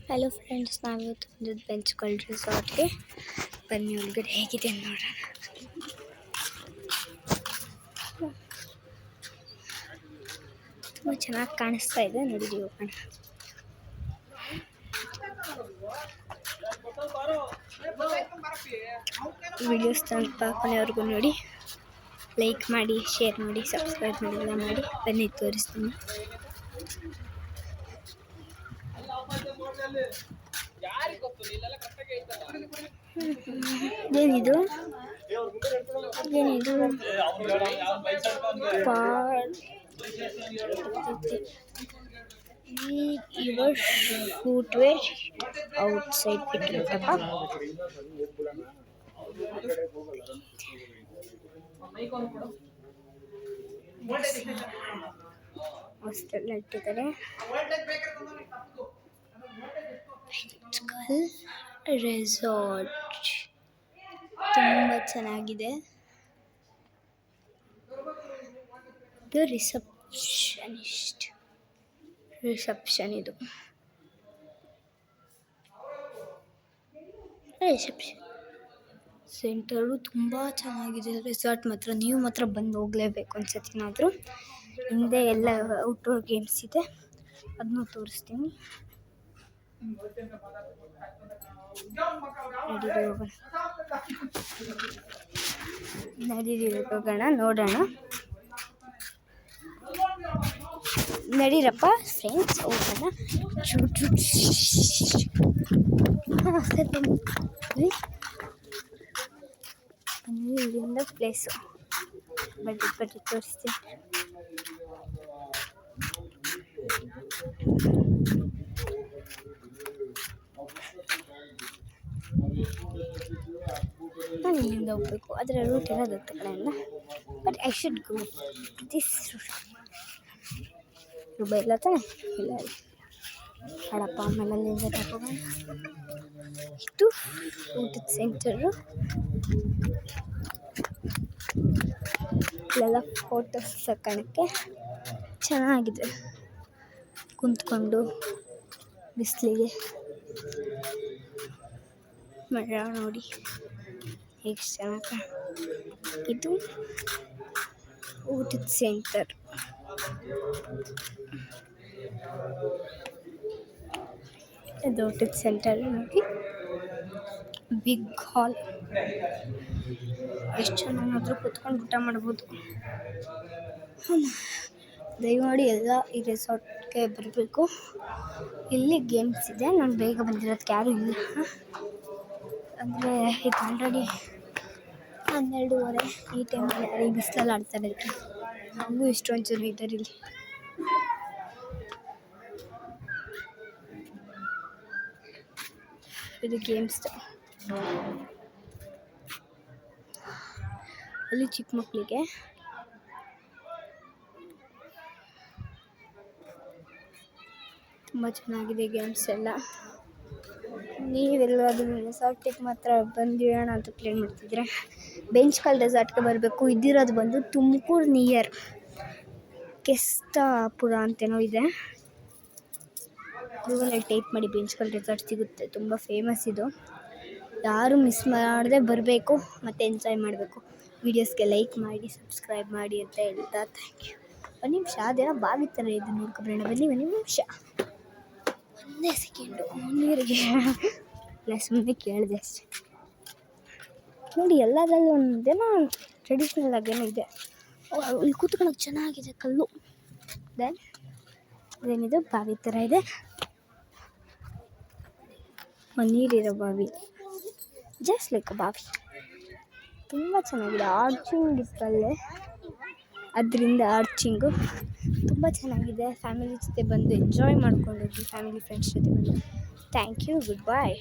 Hello friends, ನಾವಿವತ್ತು ಬಂದಿದ್ದು ಬೆಂಚ್ಕಲ್ ರೆಸಾರ್ಟ್ಗೆ. ಬನ್ನಿ ಒಳಗಡೆ ಹೇಗಿದೆ ನೋಡೋಣ. ತುಂಬ ಚೆನ್ನಾಗಿ ಕಾಣಿಸ್ತಾ ಇದೆ, ನೋಡಿ ಹೋಗೋಣ. ವಿಡಿಯೋಸ್ ತನಕ ಕೊನೆವರೆಗೂ ನೋಡಿ, ಲೈಕ್ ಮಾಡಿ, ಶೇರ್ ಮಾಡಿ, ಸಬ್ಸ್ಕ್ರೈಬ್ ಮಾಡಿ, ಎಲ್ಲ ಮಾಡಿ. ಬನ್ನಿ ತೋರಿಸ್ತೀನಿ. ಏನಿದು ಯುವರ್ ಫುಟ್ವೇರ್ ಔಟ್ಸೈಡ್ ಬಿಟ್ಟಿರುತ್ತಪ್ಪ. ಹೊಸ್ತೆಲ್ಲ ಇಟ್ಟಿದ್ದಾರೆ. ರೆಸಾರ್ಟ್ ತುಂಬ ಚೆನ್ನಾಗಿದೆ. ಇದು ರಿಸೆಪ್ಷನ್ ಇದು ರಿಸೆಪ್ಷನ್ ಸೆಂಟರು ತುಂಬ ಚೆನ್ನಾಗಿದೆ. ರೆಸಾರ್ಟ್ ಮಾತ್ರ ನೀವು ಮಾತ್ರ ಬಂದು ಹೋಗಲೇಬೇಕು ಅನ್ಸತ್ತಿನಾದರೂ. ಹಿಂದೆ ಎಲ್ಲ ಔಟ್ಡೋರ್ ಗೇಮ್ಸ್ ಇದೆ, ಅದನ್ನು ತೋರಿಸ್ತೀನಿ. ಹೋಗೋಣ, ನೋಡೋಣ. ನಡೀರಪ್ಪ ಫ್ರೆಂಡ್ಸ್, ಹೋಗೋಣ. ಇಲ್ಲಿಂದ ಪ್ಲೇಸು ಬಡ್ಡಿ ತೋರಿಸ್ತೀನಿ. ನಾನು ಇಲ್ಲಿಂದ ಹೋಗ್ಬೇಕು, ಅದರ ರೂಟ್ ಎಲ್ಲ ಗೊತ್ತ ಕಡೆಯಿಂದ. But I should go this ರೂಬ ಇಲ್ಲ ತಾನೆ, ಇಲ್ಲ ಹಡಪ್ಪ. ಆಮೇಲೆ ಅಲ್ಲಿಂದ ತಗೋಣ. ಇದು ಊಟದ ಸೆಂಟರು. ಇಲ್ಲೆಲ್ಲ ಫೋಟೋಸ್ ತಗೊಳಕ್ಕೆ ಚೆನ್ನಾಗಿದೆ. ಕುಂತ್ಕೊಂಡು ಬಿಸಿಲಿಗೆ ಮರ ನೋಡಿ ಎಷ್ಟು ಚೆನ್ನಾಗಿ. ಇದು ಊಟದ ಸೆಂಟರ್. ಇದು ಊಟದ ಸೆಂಟರ್ ನೋಡಿ, ಬಿಗ್ ಹಾಲ್. ಎಷ್ಟು ಚೆನ್ನಾಗಾದರೂ ಕೂತ್ಕೊಂಡು ಊಟ ಮಾಡ್ಬೋದು. ದಯಮಾಡಿ ಎಲ್ಲ ಈ ರೆಸಾರ್ಟ್ಗೆ ಬರಬೇಕು. ಇಲ್ಲಿ ಗೇಮ್ಸ್ ಇದೆ. ನಾನು ಬೇಗ ಬಂದಿರೋದಕ್ಕೆ ಯಾರೂ ಇಲ್ಲ, ಅಂದರೆ ಇದು ಆಲ್ರೆಡಿ 12:30. ಈ ಟೈಮಲ್ಲಿ ಯಾರು ಈ ಬಿಸಿಲಲ್ಲಿ ಆಡ್ತಾರೆ? ಹಾಗೂ ಇಷ್ಟೊಂದು ಜನ ಇದ್ದಾರೆ ಇಲ್ಲಿ. ಇದು ಗೇಮ್ಸ್. ಅಲ್ಲಿ ಚಿಕ್ಕ ಮಕ್ಕಳಿಗೆ ತುಂಬ ಚೆನ್ನಾಗಿದೆ ಗೇಮ್ಸ್ ಎಲ್ಲ. ನೀವೆಲ್ಲರೂ ರೆಸಾರ್ಟಿಗೆ ಮಾತ್ರ ಬಂದಿರೋಣ ಅಂತ ಪ್ಲ್ಯಾನ್ ಮಾಡ್ತಿದ್ರೆ ಬೆಂಚ್ಕಲ್ ರೆಸಾರ್ಟ್ಗೆ ಬರಬೇಕು. ಇದಿರೋದು ಬಂದು ತುಮಕೂರು ನಿಯರ್ ಕೆಸ್ತಾಪುರ ಅಂತೇನೋ ಇದೆ. ಗೂಗಲಲ್ಲಿ ಟೈಪ್ ಮಾಡಿ, ಬೆಂಚ್ಕಲ್ ರೆಸಾರ್ಟ್ ಸಿಗುತ್ತೆ. ತುಂಬ ಫೇಮಸ್ ಇದು. ಯಾರು ಮಿಸ್ ಮಾಡದೆ ಬರಬೇಕು ಮತ್ತು ಎಂಜಾಯ್ ಮಾಡಬೇಕು. ವೀಡಿಯೋಸ್ಗೆ ಲೈಕ್ ಮಾಡಿ, ಸಬ್ಸ್ಕ್ರೈಬ್ ಮಾಡಿ ಅಂತ ಹೇಳ್ತಾ ಥ್ಯಾಂಕ್ ಯು. ಒಂದು ನಿಮಿಷ, ಅದೇನೋ ಬಾವಿ ಥರ ಇದು ನೋಡ್ಕೊಬರೋಣ. ಬನ್ನಿ, ಒಂದು ನಿಮಿಷ, ಒಂದೇ ಸೆಕೆಂಡು. ನೀರಿಗೆ ಇಲ್ಲ, ಸುಮ್ಮನೆ ಕೇಳಿದೆ ಅಷ್ಟೇ. ನೋಡಿ, ಎಲ್ಲದರಲ್ಲೂ ಒಂದೇನೋ ಟ್ರೆಡಿಷ್ನಲ್ ಆಗೇನೋ ಇದೆ. ಇಲ್ಲಿ ಕೂತ್ಕೊಳ್ಳೋಕೆ ಚೆನ್ನಾಗಿದೆ, ಕಲ್ಲು. ದೆನ್ ಅದೇನಿದು ಬಾವಿ ಥರ ಇದೆ, ಒಂದು ನೀರಿರೋ ಬಾವಿ, ಜಸ್ಟ್ ಲೈಕ್ ಬಾವಿ. ತುಂಬ ಚೆನ್ನಾಗಿದೆ. ಆರ್ಚಿಂಗ್ ಇತ್ತಲ್ಲೇ, ಅದರಿಂದ ಆರ್ಚಿಂಗು ತುಂಬ ಚೆನ್ನಾಗಿದೆ. ಫ್ಯಾಮಿಲಿ ಜೊತೆ ಬಂದು ಎಂಜಾಯ್ ಮಾಡ್ಕೊಂಡು ಹೋಗಿ, ಫ್ಯಾಮಿಲಿ ಫ್ರೆಂಡ್ಸ್ ಜೊತೆ ಬಂದು. Thank you, good bye.